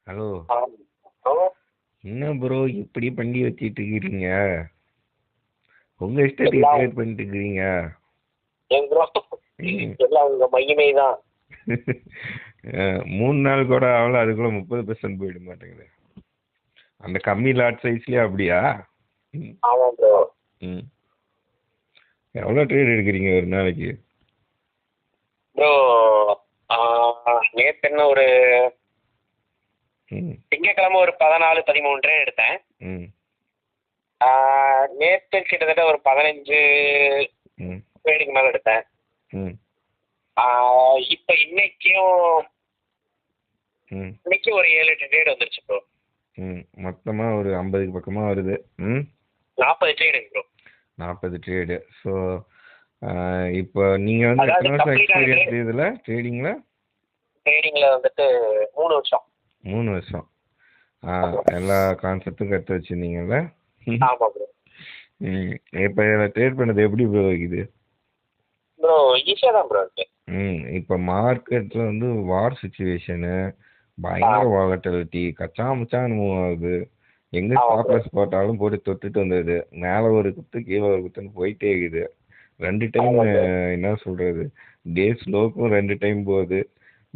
Hello. Hello. என்ன bro இப்படி பண்ணி வச்சிட்டு இருக்கிறீங்க? உங்க இஷ்டத்துக்கு ட்ரேட் பண்ணிட்டு இருக்கிறீங்க. ஏன் ப்ரோ எல்லாம் உங்க மகிமை தான். 3 நாள் கூட ஆகல, அதுக்குள்ள 30% போயிட மாட்டேங்குது. அந்த கம்மி லாட் சைஸ்லயே அப்படியா? ஆமா ப்ரோ. எவ்வளோ ட்ரேட் எடுக்கிறீங்க ஒரு நாளைக்கு? ப்ரோ நேற்று என்ன ஒரு திங்கக்கிழமை ஒரு 14-13 ட்ரேட் எடுத்தேன். நேற்று கிட்டத்தட்ட ஒரு 15 ட்ரேடுக்கு மேலே எடுத்தேன். இப்போ இன்னைக்கும் ஒரு 7-8 ட்ரேட் வந்துருச்சு ப்ரோ. மொத்தமாக ஒரு 50 பக்கமாக வருது. 40 ட்ரேடு ப்ரோ. 40 ட்ரேடு. ஸோ இப்போ நீங்கள் வந்து எத்தனை வருஷம் எக்ஸ்பீரியன்ஸ் இதில் ட்ரேடிங்கில் வந்துட்டு 3 வருஷம். 3 வருஷம். எல்லா கான்செப்டும் கற்று வச்சுருந்தீங்கல்ல? ஆமாம் ப்ரோ. இப்போ ட்ரேட் பண்ணது எப்படி ப்ரோ இருக்குது? ப்ரோ ஈஸியாக தான் ப்ரோ இருக்கு. இப்போ மார்க்கெட்டில் வந்து வார் சுச்சுவேஷனு, பயங்கர வாலட்டிலிட்டி, கச்சாமச்சான்னு மூவ் ஆகுது. எங்கே ஸ்டாப் லாஸ் போட்டாலும் போட்டு தொட்டுட்டு வந்தது. மேலே ஒரு குத்து கீழே ஒரு குத்துன்னு போயிட்டே இருக்குது. 2 டைம் என்ன சொல்கிறது, டே ஸ்லோக்கும் 2 டைம் போகுது,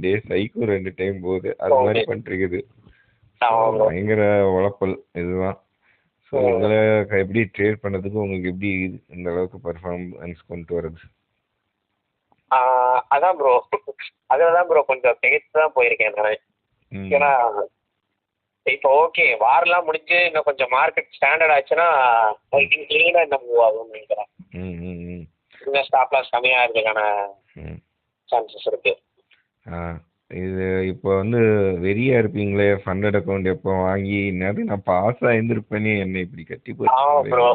டே ஹைக்கும் 2 டைம் போகுது. அது மாதிரி பண்ணிட்டுருக்குது. பயங்கர உழப்பல் இதுதான். ஸோ இதில் எப்படி ட்ரேட் பண்ணுறதுக்கு உங்களுக்கு எப்படி இந்த அளவுக்கு பர்ஃபார்மன்ஸ் கொண்டு வர்றது? அதான் ப்ரோ, அதில் தான் ப்ரோ கொஞ்சம் திகைத்து தான் போயிருக்கேன் நான். ஏன்னா இப்போ ஓகே வாரெலாம் முடிஞ்சு இன்னும் கொஞ்சம் மார்க்கெட் ஸ்டாண்டர்ட் ஆச்சுன்னா க்ளீனாக இன்னும் மூவ் ஆகும்னு நினைக்கிறேன். இன்னும் ஸ்டாப் லாஸ் கம்மியாக இருக்கிறதுக்கான சான்சஸ் இருக்கு. இது இப்போ வந்து வெறியா இருப்பீங்களே, ஃபண்டட் அக்கௌண்ட் எப்போ வாங்கி நேரம் நான் பாஸ் ஆயிருந்திருப்பேனே, என்ன இப்படி கட்டி போச்சு. ஆமாம் ப்ரோ.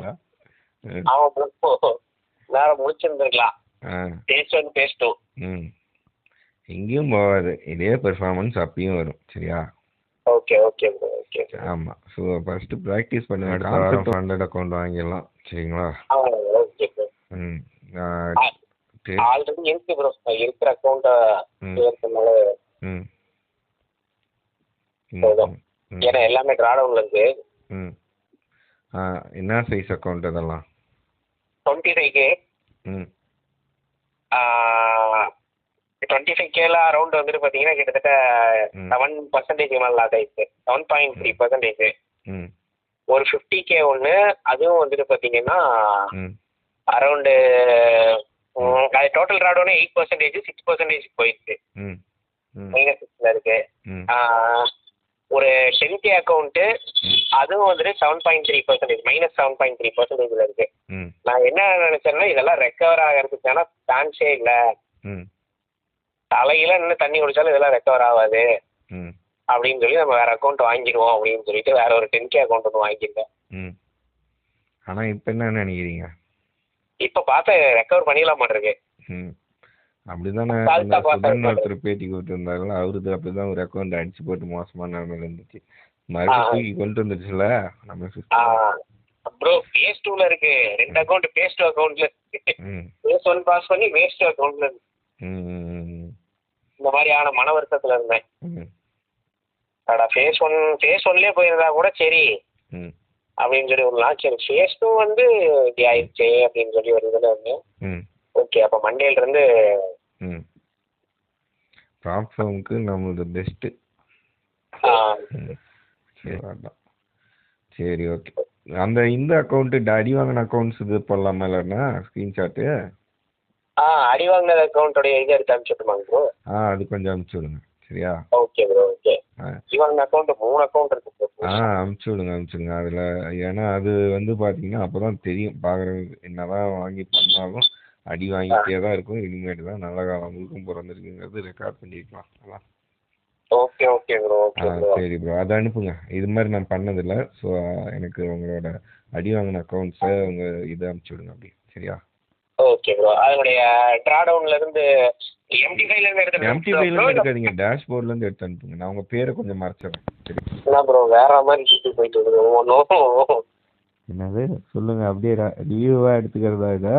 நேரம் முடிச்சிருந்துருக்கலாம். பேஸ் 1 பேஸ் 2 எங்கேயும் போகாது. இதே பெர்ஃபார்மன்ஸ் அப்பயும் வரும். சரியா? Okay okay bro. ஓகே. ஆமாம். ஸோ ஃபஸ்ட்டு ப்ராக்டிஸ் பண்ணுங்க. அடுத்த வாரம் ஃபண்டட் அக்கௌண்ட் வாங்கிடலாம். சரிங்களா? Okay bro. ஆல்ரெடி இருக்கு ப்ரோ, இருக்கிற அக்கௌண்ட்டை ஏற்கனவே போதும். ஏன்னா எல்லாமே ட்ராடவுன்ல இருக்கு. என்ன சைஸ் அக்கௌண்ட் அதெல்லாம்? 25K. 25Kல அரௌண்ட் வந்துட்டு பார்த்தீங்கன்னா கிட்டத்தட்ட 7% மேலே லாட் ஆயிடுச்சு. 7.3%. ஒரு 50K ஒன்று, அதுவும் வந்துட்டு பார்த்தீங்கன்னா அரௌண்டு அது டோட்டல் ட்ராடவுனே 8%, 6% போயிடுச்சு. -6ல இருக்கு. ஒரு 10K அக்கௌண்ட்டு, அதுவும் வந்துட்டு 7.3%, -7.3%ல இருக்கு. நான் என்ன நினைச்சேன்னா இதெல்லாம் ரெக்கவர் ஆகிறதுக்கான சான்ஸே இல்லை, தலையில நின்று தண்ணி குடிச்சாலும் இதெல்லாம் ரெக்கவர் ஆகாது அப்படின்னு சொல்லி நம்ம வேற அக்கௌண்ட் வாங்கிடுவோம் அப்படின்னு சொல்லிட்டு வேற ஒரு 10K அக்கௌண்ட் ஒன்று வாங்கியிருக்கேன். ஆனால் இப்போ என்ன நினைக்கிறீங்க? இப்போ பார்த்து ரெக்கவர் பண்ணிடலாம் மாட்டிருக்கு. அப்படிதானே ஒருத்தர் பேட்டி கொடுத்துருந்தாருல, அவருக்கு அப்படிதான் ஒரு அக்கௌண்ட் அடிச்சு போட்டு மோசமான நிலைமையில இருந்துச்சு. மறுபடியும் தூக்கி கொண்டு வந்துருச்சுல நம்ம சிஸ்டம். ப்ரோ பேஸ் 2ல இருக்கு. 2 அக்கௌண்ட் பேஸ் 2 அக்கௌண்ட்ல இருக்கு. பேஸ் 1 பாஸ் பண்ணி பேஸ் 2 அக்கௌண்ட்ல இருக்கு. இந்த மாதிரியான மன வருத்தத்துல இருந்தேன். பேஸ் 1லயே போயிருந்தா கூட சரி அப்படின்னு சொல்லி விடலாம். சரி பேஸ் 2 வந்து இப்படி ஆயிடுச்சு அப்படின்னு சொல்லி ஒரு இதுல இருந்தேன். ஓகே, அப்போ மண்டேல இருந்து பிளாட்ஃபார்முக்கு நம்மளோட பெஸ்ட்டு. சரி ஓகே. அந்த இந்த அக்கௌண்ட்டு அடி வாங்கின அக்கௌண்ட்ஸ் இது போடலாமா இல்லைன்னா ஸ்க்ரீன்ஷாட்டு? அடி வாங்கின அக்கௌண்ட்டோடைய இது எடுத்து அனுப்பிச்சுட்டுமாங்க ப்ரோ? அது கொஞ்சம் அனுப்பிச்சி விடுங்க. சரியா? Okay bro. ஓகே. அடி வாங்கின அக்கௌண்ட் 3 அக்கௌண்ட் இருக்கு. அனுப்பிச்சி விடுங்க அதில். ஏன்னா அது வந்து பார்த்தீங்கன்னா அப்போ தான் தெரியும் பார்க்குறவங்க. என்னதான் வாங்கி பண்ணாலும் அடி வாங்கிட்டே தான் இருக்கும். இனிமேட்டு தான் நல்ல காலம் முழுக்கும் பிறந்திருக்குங்கிறது ரெக்கார்ட் பண்ணியிருக்கலாம். அதான். Okay okay bro. சரி ப்ரோ, அதை அனுப்புங்க. இது மாதிரி நான் பண்ணதில்லை. ஸோ எனக்கு உங்களோட அடி வாங்கின அக்கௌண்ட்ஸை உங்கள் இதை அனுப்பிச்சி விடுங்க அப்படி. சரியா? Okay bro. அதனுடைய ட்ராடவுன்ல இருந்து MT5ல இருந்து எடுக்காதீங்க, டேஷ்போர்ட்ல இருந்து எடுத்து அனுப்புங்க. நான் உங்க பேரை கொஞ்சம் மறைச்சிடுறேன். சரி? என்ன ப்ரோ வேற மாதிரி சுத்தி போயிட்டு இருக்கு. என்னது சொல்லுங்க. அப்படியே ரிவ்யூவா எடுத்துக்கிறதா இதை?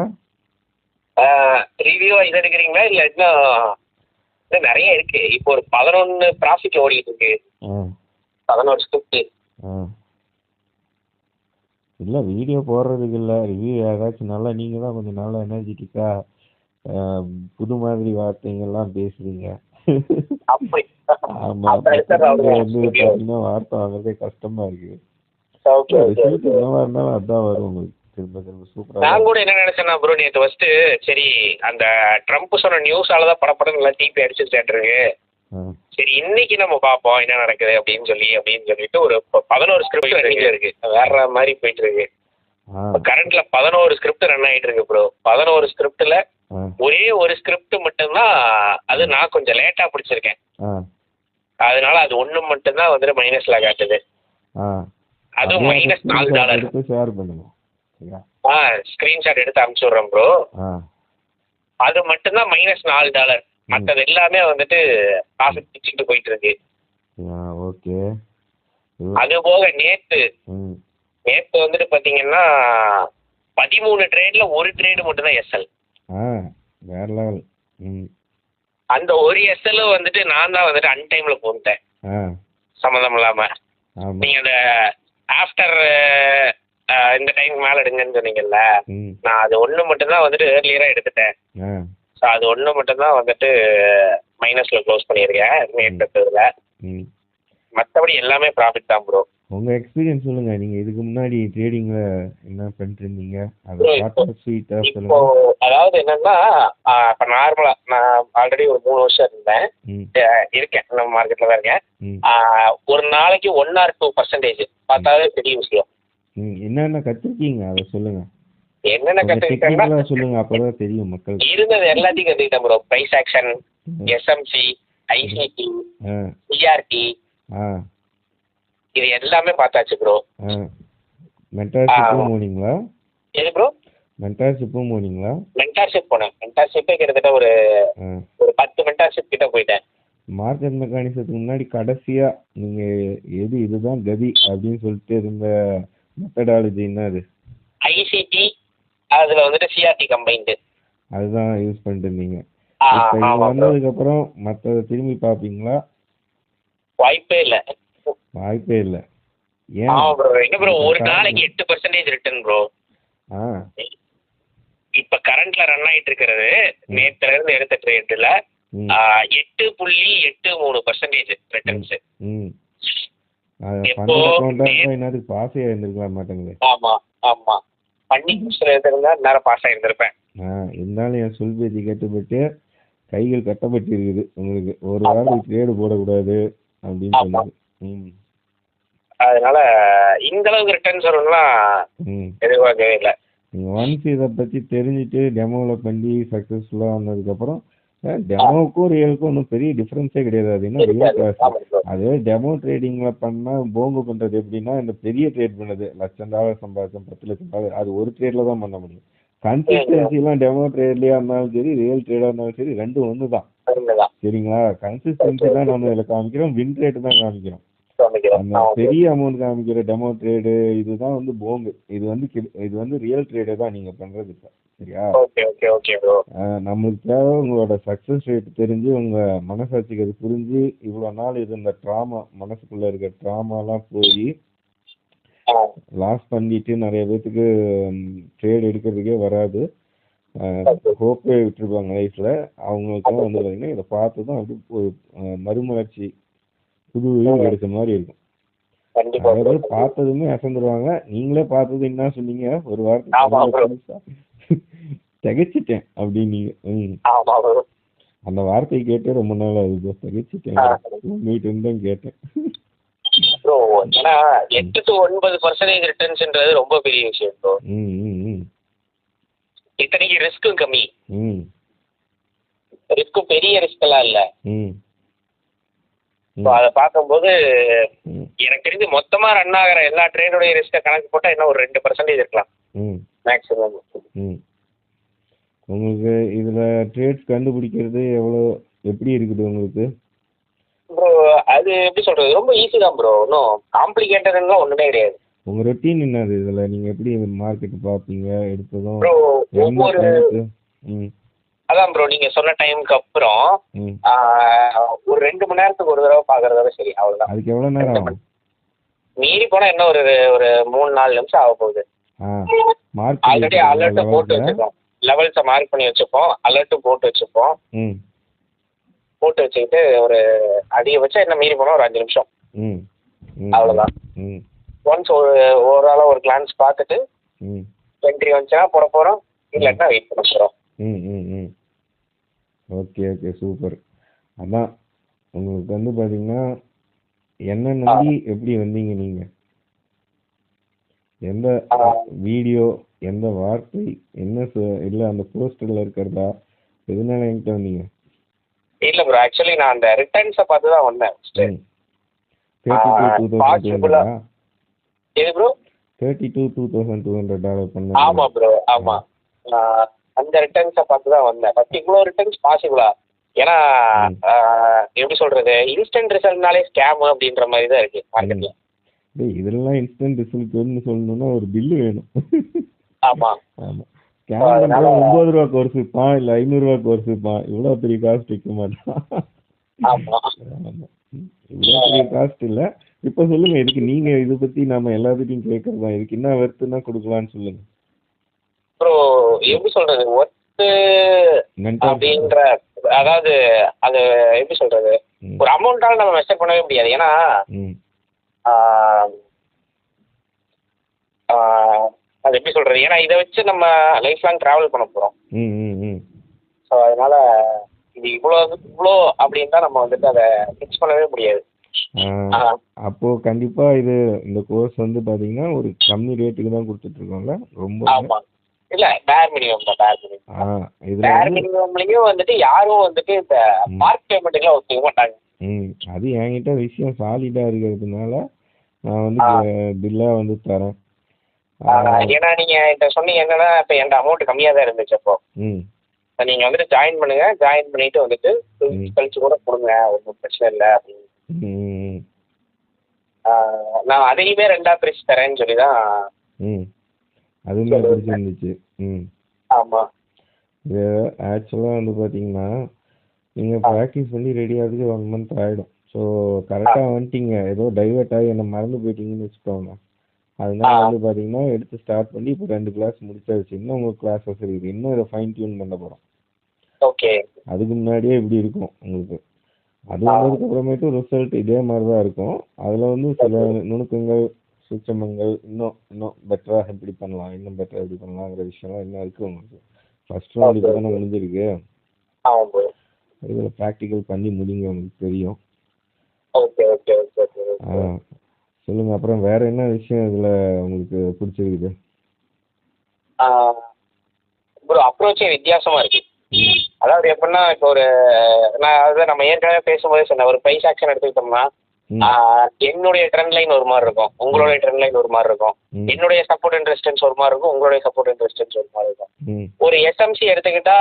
ரிவ்யூவா இதை எடுக்கிறீங்களா இல்லை இன்னும் நிறைய இருக்கு. இப்போ ஒரு 11 ப்ராஃபிட் ஓடிட்டு இருக்கு. 11 ஸ்கிரிப்ட். இல்லை வீடியோ போடுறதுக்கு இல்லை, ரிவ்யூ ஏதாச்சும் நல்லா நீங்கள் தான் கொஞ்சம் நல்லா எனர்ஜெட்டிக்காக புது மாதிரி வார்த்தைங்கள்லாம் பேசுறீங்க. அப்படி ஆமாம், வந்து பார்த்தீங்கன்னா வார்த்தை வாங்குறதே கஷ்டமா இருக்கு. ரிசல்ட் என்னவா இருந்தாலும் அதான் வரும் உங்களுக்கு திரும்ப திரும்ப சூப்பராக. நான் கூட என்ன நினைச்சேன்னா ப்ரோ, நேற்று ஃபர்ஸ்ட் சரி அந்த ட்ரம்ப் சொன்ன நியூஸால தான் படப்படம் நல்லா டிபி அடிச்சுட்டு இருக்கு, சரி இன்னைக்கு நம்ம பார்ப்போம் என்ன நடக்குது அப்படின்னு சொல்லிட்டு ஒரு 11 ஸ்கிரிப்ட் ரன்னிங்ல இருக்கு. வேற மாதிரி போயிட்டு இருக்கு. கரண்ட்ல 11 ஸ்கிரிப்ட் ரன் ஆயிட்டு இருக்கு ப்ரோ. 11 ஸ்கிரிப்ட்ல ஒரே ஒரு ஸ்கிரிப்ட் மட்டும்தான் அது நான் கொஞ்சம் லேட்டா பிடிச்சிருக்கேன், அதனால அது ஒண்ணு மட்டும்தான் வந்துட்டு மைனஸ்ல காட்டுது. அதுவும் -$4. ஷேர் பண்ணுங்க. ஸ்கிரீன்ஷாட் எடுத்து அனுப்பிச்சு விடுறேன் ப்ரோ. அது மட்டும்தான் -$4. மற்றது எல்லாமே வந்துட்டு காசு பிச்சுட்டு போயிட்டு இருக்கு. ஓகே. அது போக நேத்து வந்துட்டு பாத்தீங்கன்னா 13 ட்ரேட்ல ஒரு ட்ரேடு மட்டும் தான் எஸ்எல். வேற லெவல். அந்த ஒரு எஸ்எல் வந்துட்டு நான் தான் வந்துட்டு அன்டைம்ல போட்டேன் சம்மந்தம் இல்லாம. நீங்க அந்த ஆஃப்டர் இந்த டைம் மேல எடுங்கன்னு சொன்னீங்கல்ல, நான் அது ஒண்ணு மட்டும் தான் வந்துட்டு ஏர்லியரா எடுத்துட்டேன். ஸோ அது ஒன்று மட்டும்தான் வந்துட்டு மைனஸில் க்ளோஸ் பண்ணியிருக்கேன் நேற்றதுல. மற்றபடி எல்லாமே ப்ராஃபிட் தான் ப்ரோ. உங்கள் எக்ஸ்பீரியன்ஸ் சொல்லுங்கள், நீங்கள் இதுக்கு முன்னாடி ட்ரேடிங்கில் என்ன பண்ணிட்டு இருந்தீங்க? இப்போ அதாவது என்னன்னா, இப்போ நார்மலாக நான் ஆல்ரெடி ஒரு 3 வருஷம் இருக்கேன் நம்ம மார்க்கெட்டில் தான் இருக்கேன். ஒரு நாளைக்கு 1 or 2% பார்த்தாவே பெரிய விஷயம். என்னென்ன கற்றுருக்கீங்க அதை சொல்லுங்கள். என்னென்ன கத்துக்கிட்டேன்னா சொல்லுங்க, அப்பதான் தெரியும் மக்கள். இருந்தது எல்லாத்தையும் கத்துக்கிட்டேன் bro. Price action, SMC, ICT, CRT, இது எல்லாமே பார்த்தாச்சு ப்ரோ. மென்டார்ஷிப்பும் போனீங்களா? எது ப்ரோ? மென்டார்ஷிப்பும் போனீங்களா? மென்டார்ஷிப் போனேன். மென்டார்ஷிப்பே கிட்டத்தட்ட ஒரு 10 மென்டார்ஷிப் கிட்ட போயிட்டேன். மார்க்கெட் மெக்கானிசத்துக்கு முன்னாடி கடைசியா நீங்க இதுதான் கதி அப்படின்னு சொல்லிட்டு இருந்த மெத்தடாலஜி என்னது? ஐசிடி, அதுல வந்துட்டு சிஆர்டி கம்பைன்டு, அதுதான் யூஸ் பண்ணிட்டு இருந்தீங்க. இப்போ வந்ததுக்கு அப்புறம் மற்றதை திரும்பி பார்ப்பீங்களா? வாய்ப்பே இல்லை. ஏன் என்ன ப்ரோ, ஒரு நாளைக்கு 8% ரிட்டர்ன் ப்ரோ. இப்ப கரண்ட்ல ரன் ஆயிட்டு இருக்கிறது நேத்துல இருந்து எடுத்த ட்ரேட்ல 8.83% ரிட்டர்ன்ஸ். பாஸே இருந்திருக்கலாம் மாட்டேங்குது. ஆமா ஆமா, பண்ணி இருந்தா நேரம் பாஸ் ஆயிருந்திருப்பேன். இருந்தாலும் என் சொல் பேச்சு கேட்டுப்பட்டு கைகள் கட்டப்பட்டு இருக்குது உங்களுக்கு. ஒரு வாரம் ட்ரேடு போடக்கூடாது அப்படின்னு சொல்லுது. அதனால இந்த அளவுக்கு ரிட்டர்ன்ஸ் வரும்லாம் எதிர்பார்க்கவே இல்லை. நீங்கள் ஒன்ஸ் இதை பற்றி தெரிஞ்சுட்டு டெமோவில் பண்ணி சக்ஸஸ்ஃபுல்லாக வந்ததுக்கப்புறம் டெமோவுக்கும் ரியலுக்கும் ஒன்றும் பெரிய டிஃப்ரென்ஸே கிடையாது. அது என்ன ரியல் கிளாஸ். அதே டெமோ ட்ரேடிங்கில் பண்ணால் போங்கு பண்ணுறது எப்படின்னா, இந்த பெரிய ட்ரேட் பண்ணுறது $1,00,000 சம்பாதிச்சோம், $10,00,000 அது ஒரு ட்ரேடில் தான் பண்ண முடியும். கன்சிஸ்டன்சிலாம் டெமோ ட்ரேட்லேயே இருந்தாலும் சரி, ரியல் ட்ரேடாக இருந்தாலும் சரி, ரெண்டும் ஒன்று தான். சரிங்களா? கன்சிஸ்டன்சி தான் நம்ம இதில் காமிக்கிறோம், வின் ரேட்டு தான் காமிக்கிறோம். அந்த பெரிய அமௌண்ட் காமிக்கிற டெமோ ட்ரேடு இதுதான் வந்து போங்கு. இது வந்து ரியல் ட்ரேடே தான் நீங்க பண்றது இப்ப. சரியா? நம்மளுக்கு தேவை உங்களோட சக்சஸ் ரேட் தெரிஞ்சு, உங்க மனசாட்சிக்கு அது புரிஞ்சு, இவ்வளவு நாள் இருந்த ட்ராமா, மனசுக்குள்ள இருக்க ட்ராமாலாம் போய் லாஸ் பண்ணிட்டு நிறைய பேத்துக்கு ட்ரேட் எடுக்கிறதுக்கே வராது, ஹோப்பே விட்டுருப்பாங்க லைஃப்ல. அவங்களுக்குலாம் வந்து பார்த்தீங்கன்னா இதை பார்த்து தான் அப்படி ஒரு மறுமலர்ச்சி, புது உயிர் கிடைச்ச மாதிரி இருக்கும். அதாவது பார்த்ததுமே அசந்துருவாங்க. நீங்களே பார்த்தது என்ன சொன்னீங்க? ஒரு வார்த்தை திகைச்சிட்டேன் அப்படின்னீங்க. அந்த வார்த்தையை கேட்டே ரொம்ப நாள் ஆகுது. திகைச்சிட்டேன் தான் கேட்டேன். 8 to 9% ரிட்டர்ன்ஸ்ன்றது ரொம்ப பெரிய விஷயம் ப்ரோ. இத்தனைக்கு ரிஸ்க்கும் கம்மி. ரிஸ்க்கும் பெரிய ரிஸ்க் எல்லாம் இல்ல. அதை பார்க்கும்போது எனக்கு தெரிஞ்சு மொத்தமா ரன் ஆகிற எல்லா ட்ரேடோடைய ரிஸ்கை கணக்கு போட்டா இன்னும் ஒரு 2% இருக்கலாம் மேக்ஸிமம். உங்களுக்கு இதுல ட்ரேட்ஸ் கண்டுபிடிக்கிறது எப்படி இருக்குது உங்களுக்கு ப்ரோ? அது எப்படி சொல்றது, ரொம்ப ஈஸி தான் ப்ரோ. இன்னும் காம்ப்ளிகேட்டட்லாம் ஒண்ணுமே கிடையாது. உங்க ரொட்டீன் என்னது? இதுல நீங்க எப்படி மார்க்கெட் பாப்பீங்க? எடுத்ததும் ப்ரோ அதான் ப்ரோ, நீங்க சொன்ன டைமுக்கு அப்புறம் ஒரு 2 மணி நேரத்துக்கு ஒரு தடவை பாக்குறதோட சரி, அவ்வளவுதான். அதுக்கு எவ்வளவு நேரம் ஆகும்? மீறி போனால் இன்னும் ஒரு ஒரு 3-4 நிமிஷம் ஆக போகுது. ஆல்ரெடி அலர்ட்டும் போட்டு வச்சுருக்கோம், லெவல்ஸை மார்க் பண்ணி வச்சுப்போம், அலர்ட்டும் போட்டு வச்சுப்போம். போட்டு வச்சுக்கிட்டு ஒரு அதிகபட்சம் என்ன மீறி போனால் ஒரு 5 நிமிஷம், அவ்வளோதான். ஒன்ஸ் ஓவராலாக ஒரு கிளான்ஸ் பார்த்துட்டு என்ட்ரி வந்துச்சுன்னா போட போகிறோம், இல்லாட்டினா வெயிட் பண்ண போகிறோம். Okay okay super. அதான் உங்களுக்கு வந்து பார்த்தீங்கன்னா என்ன நம்பி எப்படி வந்தீங்க நீங்கள், எந்த வீடியோ எந்த வார்த்தை என்ன இல்லை அந்த போஸ்டரில் இருக்கிறதா எதுனால என்கிட்ட வந்தீங்க? இல்லை ப்ரோ, ஆக்சுவலி நான் அந்த ரிட்டர்ன்ஸை பார்த்து தான் வந்தேன். எது ப்ரோ? $32,200 பண்ண. ஆமாம் ப்ரோ, ஆமாம். அந்த ரிட்டர்ன்ஸை பார்த்து தான் வந்தேன். ஃபஸ்ட் இவ்வளோ ரிட்டர்ன்ஸ் பாசிபிளா? ஏன்னா எப்படி சொல்கிறது, இன்ஸ்டன்ட் ரிசல்ட்னாலே ஸ்கேம் அப்படின்ற மாதிரி தான் இருக்குது மார்க்கெட்டில். இதெல்லாம் இன்ஸ்டன்ட் ரிசல்ட்னு சொல்லணும்னா ஒரு பில்லு வேணும். ஆமாம் ஆமாம். ஸ்கேம் பண்ணுறது $9 கோர்ஸ் இருப்பான், இல்லை $500 கோர்ஸ் இருப்பான், இவ்வளோ பெரிய காஸ்ட் வைக்க மாட்டான். ஆமாம் ஆமாம், இவ்வளோ பெரிய காஸ்ட் இல்லை. இப்போ சொல்லுங்கள், இதுக்கு நீங்கள் இதை பற்றி நம்ம எல்லாத்துட்டையும் கேட்குறது தான், இதுக்கு என்ன ஒர்த்துனா கொடுக்கலான்னு சொல்லுங்கள் ப்ரோ. எப்படி சொல்கிறது, ஒர்த்து அப்படின்ற அதாவது அது எப்படி சொல்கிறது, ஒரு அமௌண்ட்டால் நம்ம மெஷர் பண்ணவே முடியாது. ஏன்னா அது எப்படி சொல்கிறது, ஏன்னா இதை வச்சு நம்ம லைஃப் லாங் ட்ராவல் பண்ண போகிறோம். ஸோ அதனால் இது இவ்வளோ அப்படின்னு தான் நம்ம வந்துட்டு அதை ஃபிக்ஸ் பண்ணவே முடியாது. அப்போ கண்டிப்பா இது இந்த கோர்ஸ் வந்து பாத்தீங்கன்னா ஒரு கம்மி ரேட்டுக்கு தான் கொடுத்துட்டு இருக்கோம்ல. ரொம்ப ஆமா, இல்ல பேர் மினிமம் தான். பேர் மினிமம்லயும் வந்துட்டு யாரும் வந்துட்டு இந்த மார்க் பேமெண்ட்டுக்குலாம் ஒத்துக்க மாட்டாங்க. அது என்கிட்ட விஷயம் சாலிடா இருக்கிறதுனால நான் வந்து பில்லா வந்து தரேன். ஏன்னா நீங்க என்கிட்ட சொன்னீங்க என்னன்னா, இப்போ என் அமௌண்ட் கம்மியா தான் இருந்துச்சு. அப்போ நீங்க வந்துட்டு ஜாயின் பண்ணுங்க, ஜாயின் பண்ணிட்டு வந்துட்டு கழிச்சு கூட கொடுங்க, ஒன்றும் பிரச்சனை இல்லை அப்படின்னு. நான் அதையுமே 2ஆ பிரிச்சு தரேன்னு சொல்லி தான். அதுவுமே பிடிச்சிருந்துச்சு. ஆமாம், இது ஆக்சுவலாக வந்து பார்த்தீங்கன்னா நீங்கள் ப்ராக்டிஸ் பண்ணி ரெடி ஆகிறதுக்கு 1 month ஆகிடும். ஸோ கரெக்டாக வந்துட்டீங்க, ஏதோ டைவர்ட் ஆகி என்ன மறந்து போயிட்டீங்கன்னு வச்சுக்கோங்க. அதனால வந்து பார்த்தீங்கன்னா எடுத்து ஸ்டார்ட் பண்ணி இப்போ 2 கிளாஸ் முடிச்சாச்சு. இன்னும் உங்களுக்கு கிளாஸஸ் இருக்குது, இன்னும் இதை ஃபைன் டியூன் பண்ண போகிறோம். ஓகே, அதுக்கு முன்னாடியே இப்படி இருக்கும் உங்களுக்கு. அது வந்ததுக்கப்புறமேட்டு ரிசல்ட் இதே மாதிரி தான் இருக்கும். அதில் வந்து சில நுணுக்கங்கள் சூட்சமங்கள் இன்னும் பெட்டராக எப்படி பண்ணலாம், இன்னும் பெட்டராக எப்படி பண்ணலாங்கிற விஷயம்லாம் இன்னும் இருக்குது உங்களுக்கு. ஃபர்ஸ்ட் ரவுண்ட் இப்போ தானே முடிஞ்சிருக்கு, இதில் ப்ராக்டிக்கல் பண்ணி முடிங்க, உங்களுக்கு தெரியும். சொல்லுங்கள், அப்புறம் வேறு என்ன விஷயம் இதில் உங்களுக்கு பிடிச்சிருக்குது? ப்ரோ அப்ரோச்சே வித்தியாசமாக இருக்குது. அதாவது எப்படின்னா, இப்போ நான் அதாவது நம்ம ஏற்கனவே பேசும்போது சொன்ன ஒரு ப்ரைஸ் ஆக்ஷன் எடுத்துக்கிட்டோம்னா, என்னுடைய ட்ரெண்ட் லைன் ஒரு மாதிரி இருக்கும், உங்களுடைய ட்ரெண்ட் லைன் ஒரு மாதிரி இருக்கும். என்னுடைய சப்போர்ட் அண்ட் ரெசிஸ்டன்ஸ் ஒரு மாதிரி இருக்கும், உங்களுடைய சப்போர்ட் அண்ட் ரெசிஸ்டன்ஸ் ஒரு மாதிரி இருக்கும். ஒரு எஸ்எம்சி எடுத்துக்கிட்டா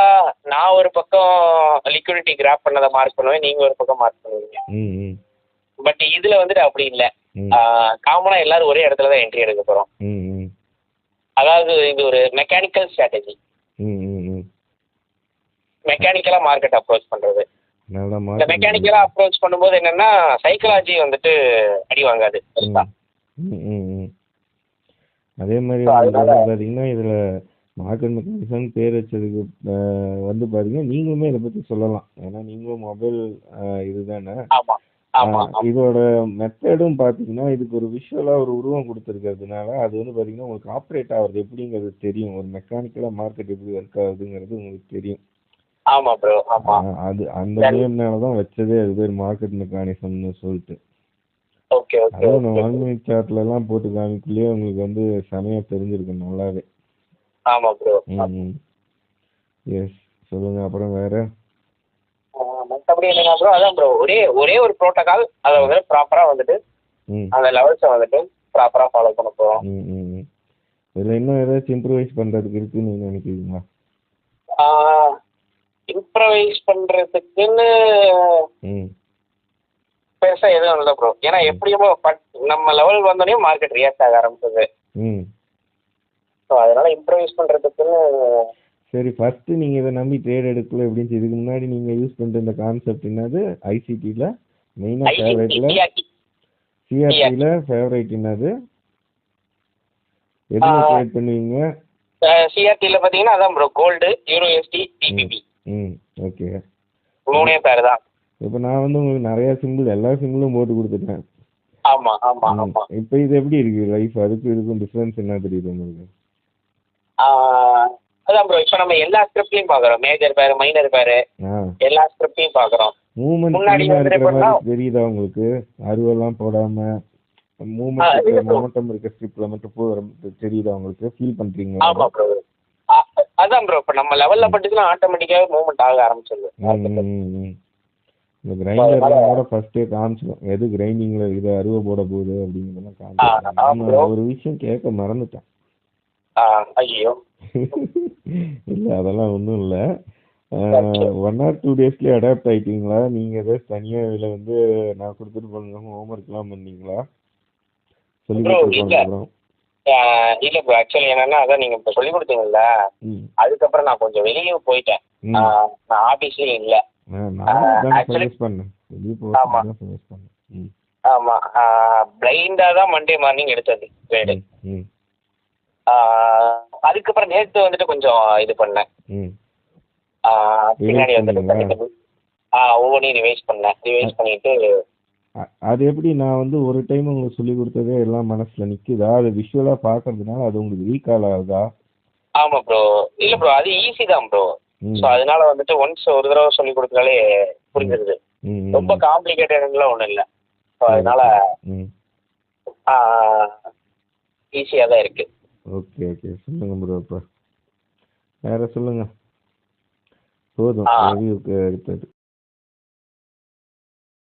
நான் ஒரு பக்கம் லிக்விடிட்டி கிராப் பண்ணதை மார்க் பண்ணுவேன், நீங்க ஒரு பக்கம் மார்க் பண்ணுவீங்க. பட் இதுல வந்துட்டு அப்படி இல்லை. காமனா எல்லாரும் ஒரே இடத்துல தான் என்ட்ரி எடுக்க போறோம். அதாவது இது ஒரு மெக்கானிக்கல் ஸ்ட்ராட்டஜி, மெக்கானிக்கலா மார்க்கெட் அப்ரோச் பண்றது. இந்த மெக்கானிக்கலா அப்ரோச் பண்ணும்போது என்னன்னா சைக்காலஜி வந்துட்டு அடி வாங்காது. அதே மாதிரி பாத்தீங்கன்னா இதுல மார்க்கெட் மெக்கானிசம் பேர் வச்சதுக்கு வந்து பாத்தீங்கன்னா நீங்களுமே இதை பத்தி சொல்லலாம். ஏன்னா நீங்களும் மொபைல் இதுதானே. இதோட மெத்தடும் பாத்தீங்கன்னா இதுக்கு ஒரு விஷுவலா ஒரு உருவம் கொடுத்துருக்கிறதுனால அது வந்து பாத்தீங்கன்னா உங்களுக்கு ஆப்ரேட் ஆகுறது எப்படிங்கிறது தெரியும். ஒரு மெக்கானிக்கலா மார்க்கெட் எப்படி ஒர்க் ஆகுதுங்கிறது உங்களுக்கு தெரியும். ஆமா ப்ரோ, ஆமா. அது அந்த நேம்னால தான் வச்சதே அது பேர் மார்க்கெட் மெக்கானிசம்னு சொல்லிட்டு. Okay okay. அதுவும் 1 minute சார்ட்ல எல்லாம் போட்டு காமிக்குள்ளே உங்களுக்கு வந்து சமயா தெரிஞ்சிருக்கும் நல்லாவே. ஆமா ப்ரோ. எஸ், சொல்லுங்க அப்புறம் வேற. மற்றபடி என்னன்னா ப்ரோ, அதான் ப்ரோ ஒரே ஒரு ப்ரோட்டோகால் அதை வந்து ப்ராப்பரா வந்துட்டு அந்த லெவல்ஸை வந்துட்டு ப்ராப்பரா ஃபாலோ பண்ண போறோம். இதுல இன்னும் ஏதாச்சும் இம்ப்ரூவைஸ் பண்றதுக்கு இருக்குன்னு நீங்க நினைக்கிறீங்களா? இம்ப்ரவைஸ் பண்றதுக்குன்னு பெருசா எதுவும் இல்லை ப்ரோ. ஏன்னா எப்படியுமோ நம்ம லெவல் வந்தோடனே மார்க்கெட் ரியாக்ட் ஆக ஆரம்பிச்சது. ஸோ அதனால இம்ப்ரவைஸ் பண்றதுக்குன்னு. சரி, ஃபர்ஸ்ட் நீங்க இதை நம்பி ட்ரேட் எடுக்கல அப்படின்னு இதுக்கு முன்னாடி நீங்க யூஸ் பண்ற இந்த கான்செப்ட் என்னது? ஐசிடில மெயினா ஃபேவரட்ல சிஆர்டியில் ஃபேவரைட் என்னது? எதுல ட்ரேட் பண்ணுவீங்க? சிஆர்டியில் பார்த்தீங்கன்னா அதான் ப்ரோ கோல்டு, யூரோஎஸ்டி, டிபிபி. ஓகே. 3 பேர் தான். இப்போ நான் வந்து உங்களுக்கு நிறையா சிம்பிள் எல்லா சிம்பிளும் போட்டு கொடுத்துட்டேன். ஆமாம் ஆமாம் ஆமாம். இப்போ இது எப்படி இருக்கு லைஃப்? அதுக்கு இதுக்கும் டிஃப்ரென்ஸ் என்ன தெரியுது உங்களுக்கு? அதான் ப்ரோ இப்போ நம்ம எல்லா ஸ்கிரிப்டையும் பார்க்குறோம். மேஜர் பேர், மைனர் பேர், எல்லா ஸ்கிரிப்டையும் பார்க்குறோம். மூவ்மெண்ட் இருக்கிற மாதிரி தெரியுதா உங்களுக்கு? அருவெல்லாம் போடாம மொமெண்டம் இருக்க ஸ்கிரிப்ட்ல மட்டும் தெரியுதா உங்களுக்கு? ஃபீல் பண்றீங்களா? ஆமா ப்ரோ. அதான் ப்ரோ இப்போ நம்ம லெவல்ல பட்டுச்சுன்னா ஆட்டோமேட்டிக்காவே மூவ்மெண்ட் ஆக ஆரம்பிச்சிருது. இந்த கிரைண்டர்லாம் ஃபர்ஸ்டே காமிச்சிடும் எது கிரைண்டிங்ல இது அருவ போட போகுது அப்படிங்கிறதெல்லாம் காமிச்சிடும். ஒரு விஷயம் கேட்க மறந்துட்டேன். ஐயோ இல்லை அதெல்லாம் ஒன்றும் இல்லை. 1 or 2 daysலயே அடாப்ட் ஆயிட்டீங்களா? நீங்கள் ஏதாச்சும் தனியாக இதில் வந்து நான் கொடுத்துட்டு போங்க ஹோம்ஒர்க்லாம் பண்ணீங்களா? சொல்லி கொடுத்துருக்கோம். இல்லை ப்ரோ ஆக்சுவலி என்னன்னா அதான் நீங்கள் இப்போ சொல்லி கொடுத்தீங்கல்ல, அதுக்கப்புறம் நான் கொஞ்சம் வெளியே போயிட்டேன். நான் ஆஃபீஸ்லேயும் இல்லை. ஆமாம் பிளைண்டாக தான் மண்டே மார்னிங் எடுத்தது ட்ரேடு. அதுக்கப்புறம் நேற்று வந்துட்டு கொஞ்சம் இது பண்ணேன். பின்னாடி வந்துட்டு ஒவ்வொன்றையும் ரிவைஸ் பண்ணேன். ரிவைஸ் பண்ணிட்டு அது எப்படி நான் வந்து ஒரு டைம் உங்களுக்கு சொல்லி கொடுத்ததே எல்லாம் மனசுல நிக்குதா? அது விஷுவலா பாக்குறதுனால அது உங்களுக்கு ரீகால் ஆகுதா? ஆமா ப்ரோ. இல்ல ப்ரோ அது ஈஸி தான் ப்ரோ. ஸோ அதனால வந்துட்டு ஒன்ஸ் ஒரு தடவை சொல்லி கொடுத்தாலே புரிஞ்சிருது. ரொம்ப காம்ப்ளிகேட்டட்லாம் ஒன்றும் இல்லை. ஸோ அதனால ஈஸியாக தான் இருக்கு. ஓகே ஓகே சொல்லுங்க ப்ரோ. இப்போ வேற சொல்லுங்க. போதும் ரிவ்யூக்கு அடுத்தது.